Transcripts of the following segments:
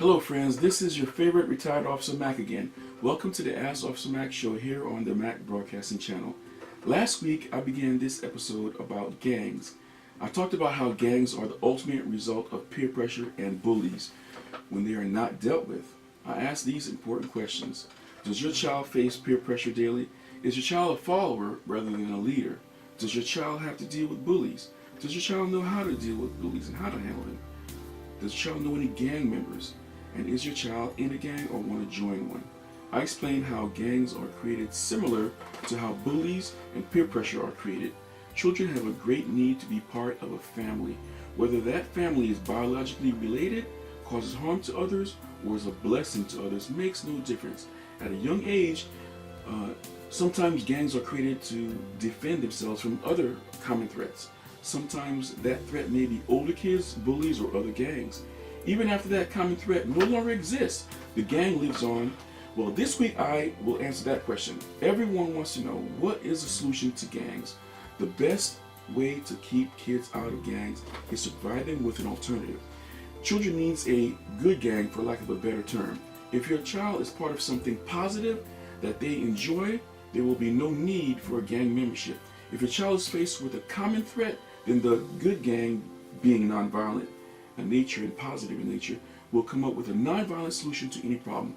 Hello friends, this is your favorite retired Officer Mac again. Welcome to the Ask Officer Mac show here on the Mac Broadcasting Channel. Last week I began this episode about gangs. I talked about how gangs are the ultimate result of peer pressure and bullies when they are not dealt with. I asked these important questions. Does your child face peer pressure daily? Is your child a follower rather than a leader? Does your child have to deal with bullies? Does your child know how to deal with bullies and how to handle them? Does your child know any gang members? And is your child in a gang or want to join one? I explained how gangs are created similar to how bullies and peer pressure are created. Children have a great need to be part of a family. Whether that family is biologically related, causes harm to others, or is a blessing to others makes no difference. At a young age, sometimes gangs are created to defend themselves from other common threats. Sometimes that threat may be older kids, bullies, or other gangs. Even after that common threat no longer exists, the gang lives on. Well, this week I will answer that question. Everyone wants to know, what is the solution to gangs? The best way to keep kids out of gangs is to provide them with an alternative. Children needs a good gang, for lack of a better term. If your child is part of something positive that they enjoy, there will be no need for a gang membership. If your child is faced with a common threat, then the good gang, being nonviolent in nature and positive in nature, will come up with a nonviolent solution to any problem.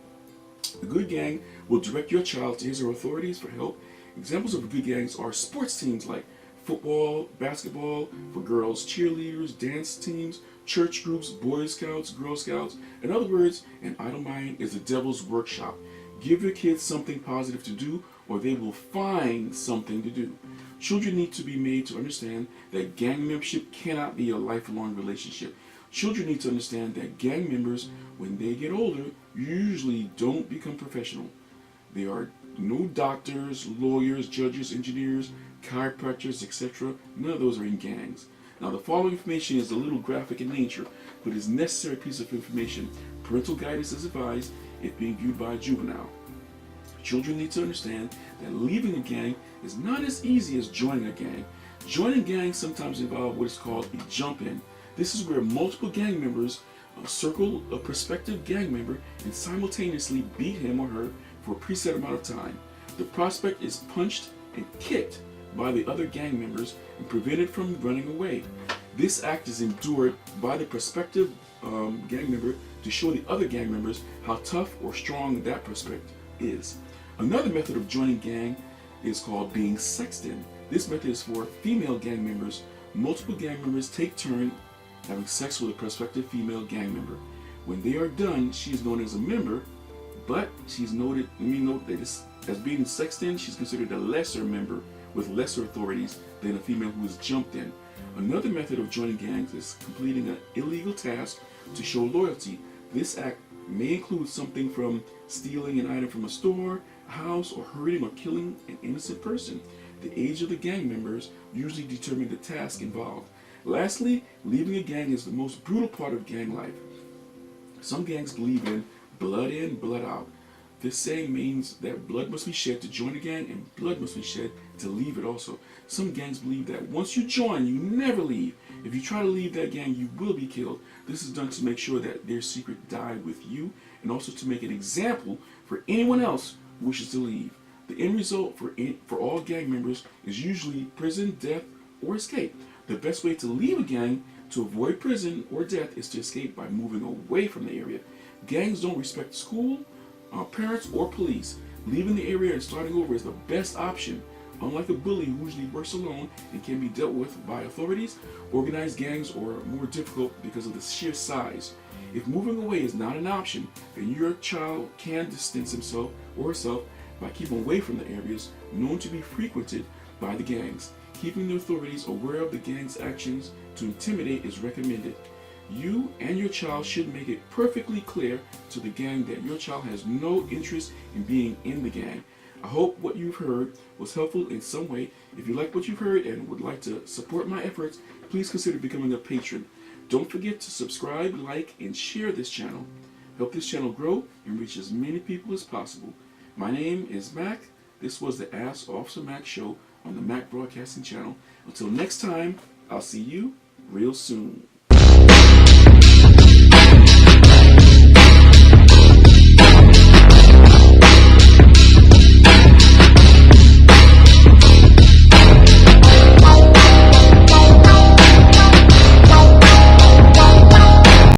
The good gang will direct your child to his or her authorities for help. Examples of good gangs are sports teams like football, basketball, for girls, cheerleaders, dance teams, church groups, Boy Scouts, Girl Scouts. In other words, an idle mind is the devil's workshop. Give your kids something positive to do, or they will find something to do. Children need to be made to understand that gang membership cannot be a lifelong relationship. Children need to understand that gang members, when they get older, usually don't become professional. They are no doctors, lawyers, judges, engineers, chiropractors, etc. None of those are in gangs. Now, the following information is a little graphic in nature, but is a necessary piece of information. Parental guidance is advised if being viewed by a juvenile. Children need to understand that leaving a gang is not as easy as joining a gang. Joining gangs sometimes involve what is called a jump-in. This is where multiple gang members circle a prospective gang member and simultaneously beat him or her for a preset amount of time. The prospect is punched and kicked by the other gang members and prevented from running away. This act is endured by the prospective gang member to show the other gang members how tough or strong that prospect is. Another method of joining gang is called being sexed in. This method is for female gang members. Multiple gang members take turn having sex with a prospective female gang member. When they are done, she is known as a member, but she's noted, let me note that as being sexed in, she's considered a lesser member with lesser authorities than a female who is jumped in. Another method of joining gangs is completing an illegal task to show loyalty. This act may include something from stealing an item from a store, a house, or hurting or killing an innocent person. The age of the gang members usually determine the task involved. Lastly, leaving a gang is the most brutal part of gang life. Some gangs believe in, blood out. This saying means that blood must be shed to join a gang and blood must be shed to leave it also. Some gangs believe that once you join, you never leave. If you try to leave that gang, you will be killed. This is done to make sure that their secret died with you and also to make an example for anyone else who wishes to leave. The end result for all gang members is usually prison, death, or escape. The best way to leave a gang to avoid prison or death is to escape by moving away from the area. Gangs don't respect school, parents, or police. Leaving the area and starting over is the best option. Unlike a bully who usually works alone and can be dealt with by authorities, organized gangs are more difficult because of the sheer size. If moving away is not an option, then your child can distance himself or herself by keeping away from the areas known to be frequented by the gangs. Keeping the authorities aware of the gang's actions to intimidate is recommended. You and your child should make it perfectly clear to the gang that your child has no interest in being in the gang. I hope what you've heard was helpful in some way. If you like what you've heard and would like to support my efforts, please consider becoming a patron. Don't forget to subscribe, like, and share this channel. Help this channel grow and reach as many people as possible. My name is Mac. This was the Ask Officer Mac show on the Mac Broadcasting Channel. Until next time, I'll see you real soon.